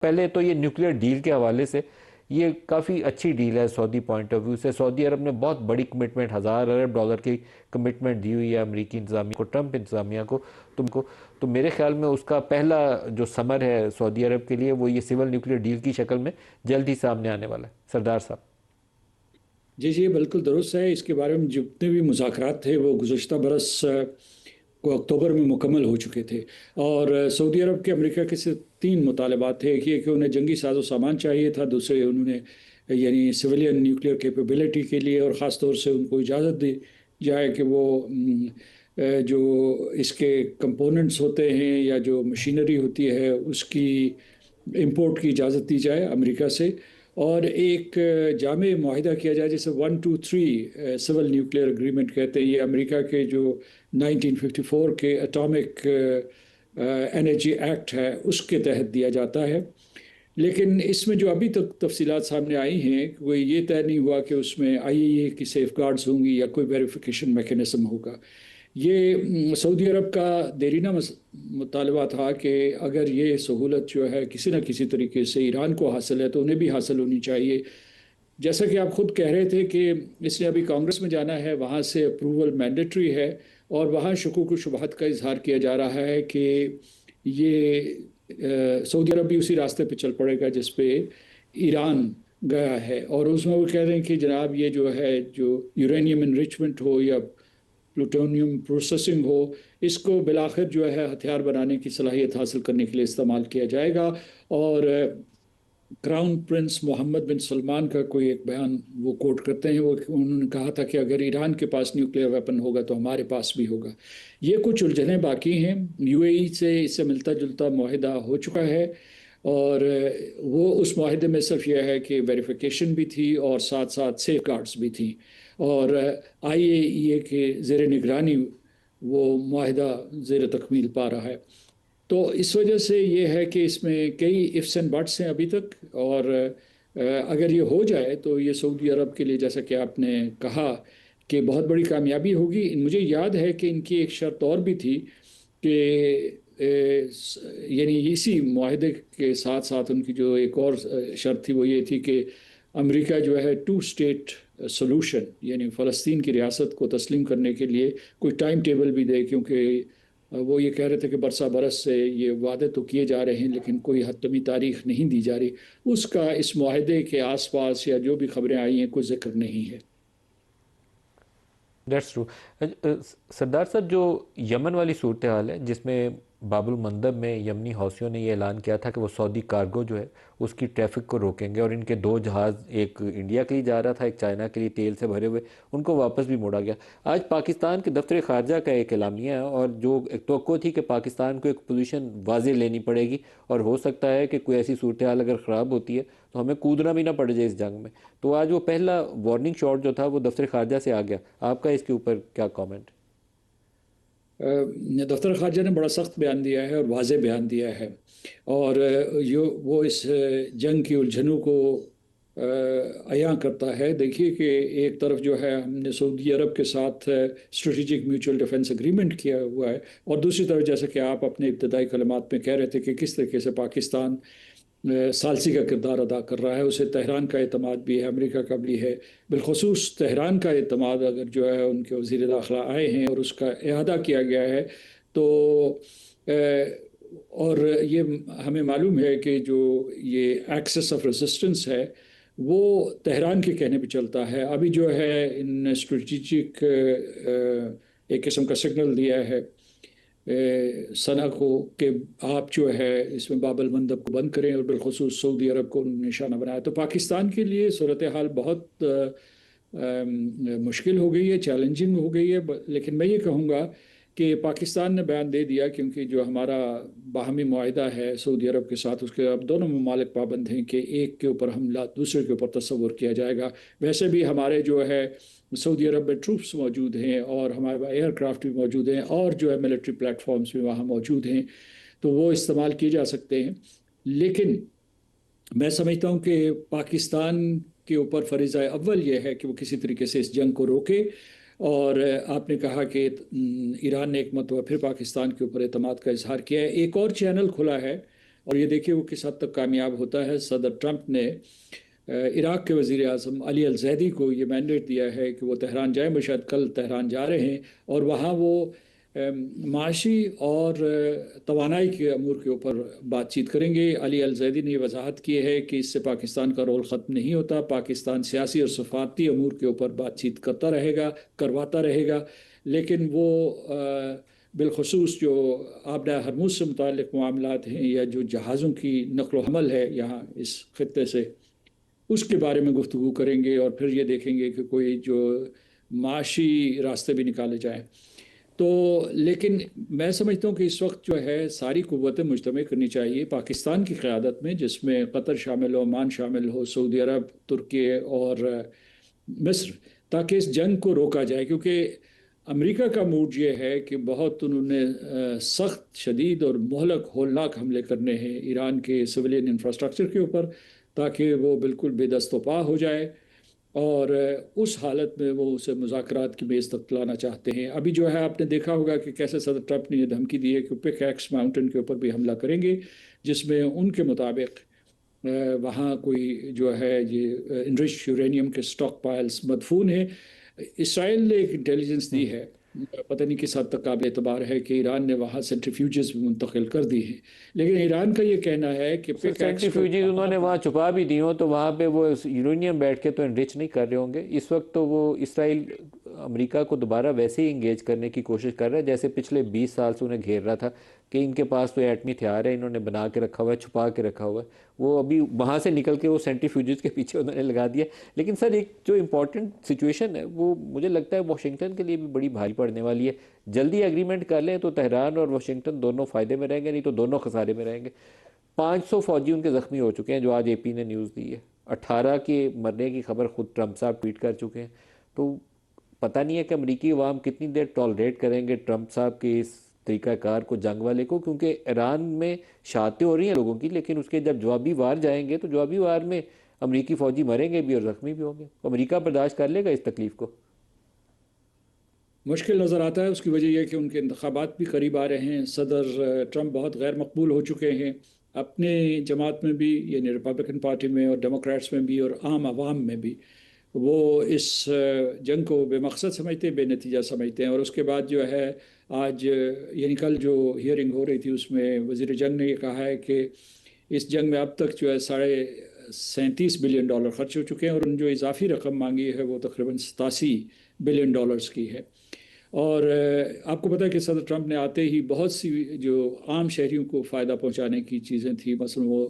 پہلے تو یہ نیوکلیئر ڈیل کے حوالے سے یہ کافی اچھی ڈیل ہے سعودی پوائنٹ آف ویو سے. سعودی عرب نے بہت بڑی کمٹمنٹ، 1000 ارب ڈالر کی کمٹمنٹ دی ہوئی ہے امریکی انتظامیہ کو، ٹرمپ انتظامیہ کو. تو میرے خیال میں اس کا پہلا جو سمر ہے سعودی عرب کے لیے وہ یہ سول نیوکلیئر ڈیل کی شکل میں جلد ہی سامنے آنے والا ہے. سردار صاحب. جی جی بالکل درست ہے. اس کے بارے میں جتنے بھی مذاکرات تھے وہ گزشتہ برس کو اکتوبر میں مکمل ہو چکے تھے، اور سعودی عرب کے امریکہ کے سے تین مطالبات تھے. ایک یہ کہ انہیں جنگی ساز و سامان چاہیے تھا، دوسرے انہوں نے یعنی سویلین نیوکلیئر کیپیبلٹی کے لیے، اور خاص طور سے ان کو اجازت دی جائے کہ وہ جو اس کے کمپوننٹس ہوتے ہیں یا جو مشینری ہوتی ہے اس کی امپورٹ کی اجازت دی جائے امریکہ سے، اور ایک جامع معاہدہ کیا جائے جسے 123 سول نیوکلیئر اگریمنٹ کہتے ہیں. یہ امریکہ کے جو 1954 کے اٹامک انرجی ایکٹ ہے اس کے تحت دیا جاتا ہے. لیکن اس میں جو ابھی تک تفصیلات سامنے آئی ہیں وہ یہ طے نہیں ہوا کہ اس میں IAEA کی سیف گارڈز ہوں گی یا کوئی ویریفیکیشن میکینزم ہوگا. یہ سعودی عرب کا دیرینہ مطالبہ تھا کہ اگر یہ سہولت جو ہے کسی نہ کسی طریقے سے ایران کو حاصل ہے تو انہیں بھی حاصل ہونی چاہیے. جیسا کہ آپ خود کہہ رہے تھے کہ اس نے ابھی کانگریس میں جانا ہے، وہاں سے اپروول مینڈیٹری ہے، اور وہاں شکوک و شبہات کا اظہار کیا جا رہا ہے کہ یہ سعودی عرب بھی اسی راستے پہ چل پڑے گا جس پہ ایران گیا ہے. اور اس میں وہ کہہ رہے ہیں کہ جناب یہ جو ہے جو یورینیم انریچمنٹ ہو یا پلوٹونیم پروسیسنگ ہو، اس کو بالآخر جو ہے ہتھیار بنانے کی صلاحیت حاصل کرنے کے لیے استعمال کیا جائے گا. اور کراؤن پرنس محمد بن سلمان کا کوئی ایک بیان وہ کوٹ کرتے ہیں، وہ انہوں نے کہا تھا کہ اگر ایران کے پاس نیوکلیئر ویپن ہوگا تو ہمارے پاس بھی ہوگا. یہ کچھ الجھنیں باقی ہیں. UAE سے اس سے ملتا جلتا معاہدہ ہو چکا ہے، اور وہ اس معاہدے میں صرف یہ ہے کہ ویریفیکیشن بھی تھی اور ساتھ ساتھ سیف گارڈز بھی تھیں، اور IAEA کے زیر نگرانی وہ معاہدہ زیر تکمیل پا رہا ہے. تو اس وجہ سے یہ ہے کہ اس میں کئی ifs اینڈ بٹس ہیں ابھی تک، اور اگر یہ ہو جائے تو یہ سعودی عرب کے لیے جیسا کہ آپ نے کہا کہ بہت بڑی کامیابی ہوگی. مجھے یاد ہے کہ ان کی ایک شرط اور بھی تھی کہ یعنی اسی معاہدے کے ساتھ ساتھ ان کی جو ایک اور شرط تھی وہ یہ تھی کہ امریکہ جو ہے 2 اسٹیٹ سولوشن یعنی فلسطین کی ریاست کو تسلیم کرنے کے لیے کوئی ٹائم ٹیبل بھی دے، کیونکہ وہ یہ کہہ رہے تھے کہ برسہ برس سے یہ وعدے تو کیے جا رہے ہیں لیکن کوئی حتمی تاریخ نہیں دی جا رہی. اس کا اس معاہدے کے آس پاس یا جو بھی خبریں آئی ہیں کوئی ذکر نہیں ہے. That's true. سردار صاحب، جو یمن والی صورتحال ہے جس میں باب المندب میں یمنی حوثیوں نے یہ اعلان کیا تھا کہ وہ سعودی کارگو جو ہے اس کی ٹریفک کو روکیں گے، اور ان کے 2 جہاز، ایک انڈیا کے لیے جا رہا تھا، ایک چائنا کے لیے تیل سے بھرے ہوئے، ان کو واپس بھی موڑا گیا. آج پاکستان کے دفتر خارجہ کا ایک اعلامیہ ہے، اور جو ایک توقع تھی کہ پاکستان کو ایک پوزیشن واضح لینی پڑے گی، اور ہو سکتا ہے کہ کوئی ایسی صورتحال اگر خراب ہوتی ہے تو ہمیں کودنا بھی نہ پڑ جائے اس جنگ میں. تو آج وہ پہلا وارننگ شاٹ جو تھا وہ دفتر خارجہ سے آ گیا. آپ کا اس کے اوپر کیا کامنٹ؟ دفتر خارجہ نے بڑا سخت بیان دیا ہے اور واضح بیان دیا ہے، اور وہ اس جنگ کی الجھنوں کو عیاں کرتا ہے. دیکھیے کہ ایک طرف جو ہے ہم نے سعودی عرب کے ساتھ اسٹریٹجک میوچل ڈیفنس اگریمنٹ کیا ہوا ہے، اور دوسری طرف جیسا کہ آپ اپنے ابتدائی کلمات میں کہہ رہے تھے کہ کس طریقے سے پاکستان ثالثی کا کردار ادا کر رہا ہے. اسے تہران کا اعتماد بھی ہے، امریکہ کا بھی ہے، بالخصوص تہران کا اعتماد اگر جو ہے ان کے وزیر داخلہ آئے ہیں اور اس کا اعادہ کیا گیا ہے تو اور یہ ہمیں معلوم ہے کہ جو یہ ایکسس آف ریزسٹنس ہے وہ تہران کے کہنے پہ چلتا ہے. ابھی جو ہے ان اسٹریٹجک ایک قسم کا سگنل دیا ہے سنا کو کہ آپ جو ہے اس میں باب المندب کو بند کریں، اور بالخصوص سعودی عرب کو نشانہ بنایا. تو پاکستان کے لیے صورتحال بہت مشکل ہو گئی ہے، چیلنجنگ ہو گئی ہے. لیکن میں یہ کہوں گا کہ پاکستان نے بیان دے دیا، کیونکہ جو ہمارا باہمی معاہدہ ہے سعودی عرب کے ساتھ اس کے اب دونوں ممالک پابند ہیں کہ ایک کے اوپر حملہ دوسرے کے اوپر تصور کیا جائے گا. ویسے بھی ہمارے جو ہے سعودی عرب میں ٹروپس موجود ہیں اور ہمارے ایئر کرافٹ بھی موجود ہیں، اور جو ہے ملٹری پلیٹ فارمز بھی وہاں موجود ہیں، تو وہ استعمال کیے جا سکتے ہیں. لیکن میں سمجھتا ہوں کہ پاکستان کے اوپر فریضہ اول یہ ہے کہ وہ کسی طریقے سے اس جنگ کو روکے. اور آپ نے کہا کہ ایران نے ایک مرتبہ پھر پاکستان کے اوپر اعتماد کا اظہار کیا ہے. ایک اور چینل کھلا ہے اور یہ دیکھیے وہ کس حد تک کامیاب ہوتا ہے۔ صدر ٹرمپ نے عراق کے وزیر اعظم علی الزیدی کو یہ مینڈیٹ دیا ہے کہ وہ تہران جائیں، بشاید کل تہران جا رہے ہیں، اور وہاں وہ معاشی اور توانائی کے امور کے اوپر بات چیت کریں گے۔ علی الزیدی نے یہ وضاحت کی ہے کہ اس سے پاکستان کا رول ختم نہیں ہوتا، پاکستان سیاسی اور سفارتی امور کے اوپر بات چیت کرتا رہے گا، کرواتا رہے گا، لیکن وہ بالخصوص جو آبدہ ہرموز سے متعلق معاملات ہیں یا جو جہازوں کی نقل و حمل ہے یہاں اس خطے سے، اس کے بارے میں گفتگو کریں گے، اور پھر یہ دیکھیں گے کہ کوئی جو معاشی راستے بھی نکالے جائیں۔ تو لیکن میں سمجھتا ہوں کہ اس وقت جو ہے ساری قوتیں مجتمع کرنی چاہیے پاکستان کی قیادت میں، جس میں قطر شامل ہو، عمان شامل ہو، سعودی عرب، ترکی اور مصر، تاکہ اس جنگ کو روکا جائے، کیونکہ امریکہ کا موڈ یہ ہے کہ بہت انہوں نے سخت، شدید اور مہلک ہولناک حملے کرنے ہیں ایران کے سویلین انفراسٹرکچر کے اوپر، تاکہ وہ بالکل بے دست و پا ہو جائے، اور اس حالت میں وہ اسے مذاکرات کی میز تک لانا چاہتے ہیں۔ ابھی جو ہے آپ نے دیکھا ہوگا کہ کیسے صدر ٹرمپ نے یہ دھمکی دی ہے کہ پک ایکس ماؤنٹین کے اوپر بھی حملہ کریں گے، جس میں ان کے مطابق وہاں کوئی جو ہے یہ انرچ یورینیم کے سٹاک پائلز مدفون ہیں۔ اسرائیل نے ایک انٹیلیجنس دی ہے، پتہ نہیں کس حد تک قابل اعتبار ہے، کہ ایران نے وہاں سینٹریفیوجز بھی منتقل کر دی ہیں، لیکن ایران کا یہ کہنا ہے کہ پک ایکس کو سینٹریفیوجز انہوں نے وہاں چھپا بھی دی ہوں، تو وہاں پہ وہ یورینیم بیٹھ کے تو انرچ نہیں کر رہے ہوں گے اس وقت۔ تو وہ اسرائیل امریکہ کو دوبارہ ویسے ہی انگیج کرنے کی کوشش کر رہا ہے جیسے پچھلے 20 سال سے انہیں گھیر رہا تھا، کہ ان کے پاس تو ایٹمی ہتھیار ہے، انہوں نے بنا کے رکھا ہوا ہے، چھپا کے رکھا ہوا ہے، وہ ابھی وہاں سے نکل کے وہ سینٹریفیوجز کے پیچھے انہوں نے لگا دیا۔ لیکن سر ایک جو امپورٹنٹ سچویشن ہے وہ مجھے لگتا ہے واشنگٹن کے لیے بھی بڑی بھاری پڑنے والی ہے۔ جلدی ایگریمنٹ کر لیں تو تہران اور واشنگٹن دونوں فائدے میں رہیں گے، نہیں تو دونوں خسارے میں رہیں گے۔ 500 فوجی ان کے زخمی ہو چکے ہیں، جو آج اے پی نے نیوز دی ہے۔ 18 کے مرنے کی خبر خود ٹرمپ صاحب ٹویٹ کر چکے ہیں۔ تو پتہ نہیں ہے کہ امریکی عوام کتنی دیر ٹالریٹ کریں گے ٹرمپ صاحب کے اس طریقہ کار کو، جنگ والے کو، کیونکہ ایران میں شہادتیں ہو رہی ہیں لوگوں کی، لیکن اس کے جب جوابی وار جائیں گے تو جوابی وار میں امریکی فوجی مریں گے بھی اور زخمی بھی ہوں گے۔ امریکہ برداشت کر لے گا اس تکلیف کو؟ مشکل نظر آتا ہے۔ اس کی وجہ یہ ہے کہ ان کے انتخابات بھی قریب آ رہے ہیں، صدر ٹرمپ بہت غیر مقبول ہو چکے ہیں اپنے جماعت میں بھی، یعنی ریپبلکن پارٹی میں اور ڈیموکریٹس میں بھی اور عام عوام میں بھی۔ وہ اس جنگ کو بے مقصد سمجھتے ہیں، بے نتیجہ سمجھتے ہیں، اور اس کے بعد جو ہے آج یعنی کل جو ہیئرنگ ہو رہی تھی اس میں وزیر جنگ نے یہ کہا ہے کہ اس جنگ میں اب تک جو ہے $37 بلین خرچ ہو چکے ہیں، اور ان جو اضافی رقم مانگی ہے وہ تقریباً $87 بلین کی ہے۔ اور آپ کو پتہ ہے کہ صدر ٹرمپ نے آتے ہی بہت سی جو عام شہریوں کو فائدہ پہنچانے کی چیزیں تھیں، مثلا وہ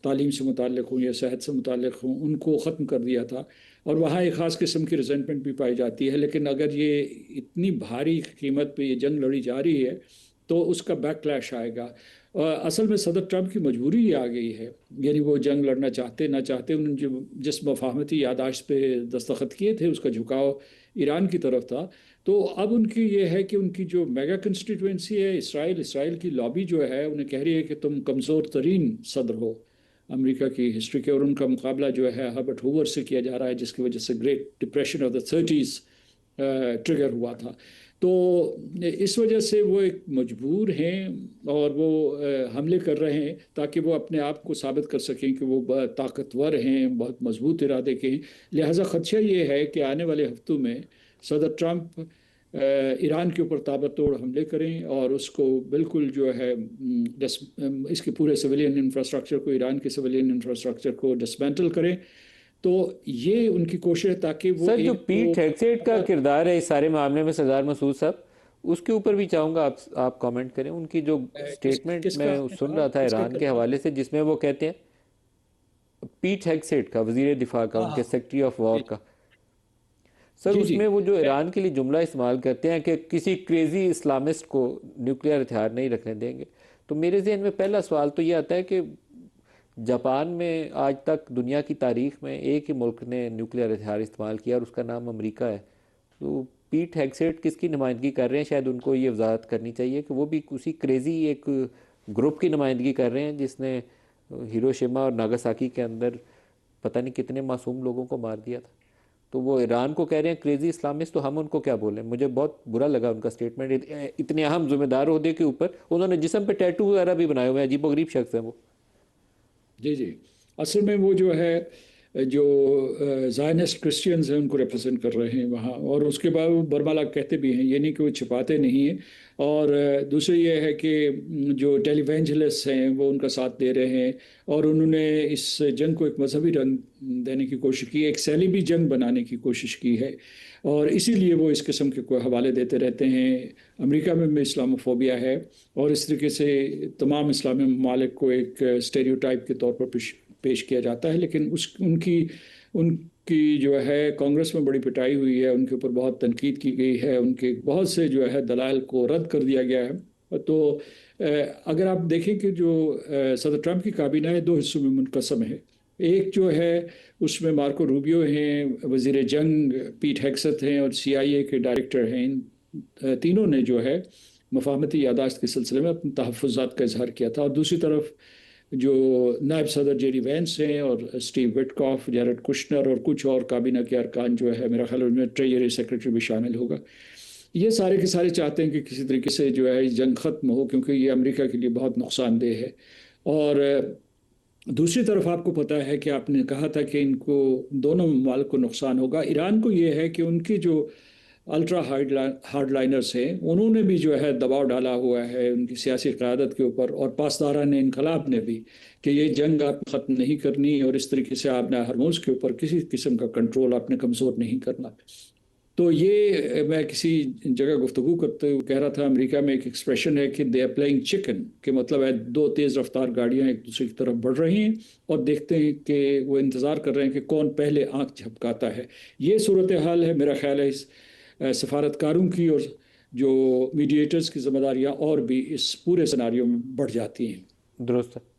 تعلیم سے متعلق ہوں یا صحت سے متعلق ہوں، ان کو ختم کر دیا تھا، اور وہاں ایک خاص قسم کی ریزنٹمنٹ بھی پائی جاتی ہے۔ لیکن اگر یہ اتنی بھاری قیمت پہ یہ جنگ لڑی جا رہی ہے تو اس کا بیک کلیش آئے گا۔ اصل میں صدر ٹرمپ کی مجبوری یہ آ گئی ہے، یعنی وہ جنگ لڑنا چاہتے نہ چاہتے، انہوں نے جس مفاہمتی یادداشت پہ دستخط کیے تھے اس کا جھکاؤ ایران کی طرف تھا۔ تو اب ان کی یہ ہے کہ ان کی جو میگا کنسٹیٹوئنسی ہے اسرائیل کی لابی جو ہے انہیں کہہ رہی ہے کہ تم کمزور ترین صدر ہو امریکہ کی ہسٹری کے، اور ان کا مقابلہ جو ہے ہربرٹ ہوور سے کیا جا رہا ہے، جس کی وجہ سے great depression of the 30s trigger ہوا تھا۔ تو اس وجہ سے وہ ایک مجبور ہیں اور وہ حملے کر رہے ہیں تاکہ وہ اپنے آپ کو ثابت کر سکیں کہ وہ طاقتور ہیں، بہت مضبوط ارادے کے ہیں۔ لہٰذا خدشہ یہ ہے کہ آنے والے ہفتوں میں صدر ٹرمپ ایران کے اوپر تابڑتوڑ حملے کریں اور اس کو بالکل جو ہے اس کے پورے سویلین انفراسٹرکچر کو، ایران کے سویلین انفراسٹرکچر کو ڈسمینٹل کریں۔ تو یہ ان کی کوشش ہے تاکہ وہ سر جو پیٹ ہیگسیٹ کا کردار ہے اس سارے معاملے میں سردار مسعود صاحب، اس کے اوپر بھی چاہوں گا آپ کامنٹ کریں۔ ان کی جو سٹیٹمنٹ میں سن رہا تھا ایران کے حوالے سے، جس میں وہ کہتے ہیں پیٹ ہیگسیٹ کا، وزیر دفاع کا، ان کے سیکٹری آف وار کا، سر اس میں وہ جو ایران کے لیے جملہ استعمال کرتے ہیں کہ کسی کریزی اسلامسٹ کو نیوکلیئر ہتھیار نہیں رکھنے دیں گے، تو میرے ذہن میں پہلا سوال تو یہ آتا ہے کہ جاپان میں آج تک دنیا کی تاریخ میں ایک ہی ملک نے نیوکلیئر ہتھیار استعمال کیا اور اس کا نام امریکہ ہے۔ تو پیٹ ہیگسیٹ کس کی نمائندگی کر رہے ہیں؟ شاید ان کو یہ وضاحت کرنی چاہیے کہ وہ بھی اسی کریزی ایک گروپ کی نمائندگی کر رہے ہیں جس نے ہیروشیما اور ناگاساکی کے اندر پتہ نہیں کتنے معصوم لوگوں کو مار دیا تھا۔ تو وہ ایران کو کہہ رہے ہیں کریزی اسلامسٹ، تو ہم ان کو کیا بولیں؟ مجھے بہت برا لگا ان کا سٹیٹمنٹ۔ اتنے اہم ذمہ دار عہدے کے اوپر انہوں نے جسم پہ ٹیٹو وغیرہ بھی بنائے ہوئے ہیں، عجیب و غریب شخص ہیں وہ۔ جی جی، اصل میں وہ جو ہے جو زائنسٹ کرسچینز ہیں ان کو ریپرزینٹ کر رہے ہیں وہاں، اور اس کے بعد وہ برملا کہتے بھی ہیں، یہ نہیں کہ وہ چھپاتے نہیں ہیں۔ اور دوسری یہ ہے کہ جو ٹیلی ایونجلسٹ ہیں وہ ان کا ساتھ دے رہے ہیں، اور انہوں نے اس جنگ کو ایک مذہبی رنگ دینے کی کوشش کی، ایک سیلیبی جنگ بنانے کی کوشش کی ہے، اور اسی لیے وہ اس قسم کے کوئی حوالے دیتے رہتے ہیں۔ امریکہ میں بھی اسلاموفوبیا ہے، اور اس طریقے سے تمام اسلامی ممالک کو ایک اسٹیریوٹائپ کے طور پر پیش کیا جاتا ہے، لیکن ان کی جو ہے کانگریس میں بڑی پٹائی ہوئی ہے، ان کے اوپر بہت تنقید کی گئی ہے، ان کے بہت سے جو ہے دلائل کو رد کر دیا گیا ہے۔ تو اگر آپ دیکھیں کہ جو صدر ٹرمپ کی کابینہ ہے، دو حصوں میں منقسم ہے۔ ایک جو ہے اس میں مارکو روبیو ہیں، وزیر جنگ پیٹ ہیگسیت ہیں، اور سی آئی اے کے ڈائریکٹر ہیں۔ ان تینوں نے جو ہے مفاہمتی یادداشت کے سلسلے میں اپنے تحفظات کا اظہار کیا تھا، اور دوسری طرف جو نائب صدر جے ڈی وینس ہیں، اور اسٹیو وٹکاف، جیرڈ کشنر، اور کچھ اور کابینہ کے ارکان جو ہے، میرا خیال ہے ان میں ٹریجری سیکرٹری بھی شامل ہوگا۔ یہ سارے کے سارے چاہتے ہیں کہ کسی طریقے سے جو ہے جنگ ختم ہو، کیونکہ یہ امریکہ کے لیے بہت نقصان دہ ہے۔ اور دوسری طرف آپ کو پتہ ہے کہ آپ نے کہا تھا کہ ان کو دونوں ممالک کو نقصان ہوگا۔ ایران کو یہ ہے کہ ان کی جو الٹرا ہارڈ لائنرز ہیں، انہوں نے بھی جو ہے دباؤ ڈالا ہوا ہے ان کی سیاسی قیادت کے اوپر، اور پاسداران انقلاب نے بھی، کہ یہ جنگ آپ ختم نہیں کرنی، اور اس طریقے سے آپ نے ہرموز کے اوپر کسی قسم کا کنٹرول آپ نے کمزور نہیں کرنا۔ تو یہ میں کسی جگہ گفتگو کرتے ہوئے کہہ رہا تھا، امریکہ میں ایک ایکسپریشن ہے کہ دے آر پلئنگ چکن، کہ مطلب ہے دو تیز رفتار گاڑیاں ایک دوسرے کی طرف بڑھ رہی ہیں، اور دیکھتے ہیں کہ وہ انتظار کر رہے ہیں کہ کون پہلے آنکھ جھپکاتا ہے۔ یہ صورتحال ہے، میرا خیال ہے اس سفارتکاروں کی اور جو میڈیٹرز کی ذمہ داریاں اور بھی اس پورے سناریو میں بڑھ جاتی ہیں۔ درست ہے۔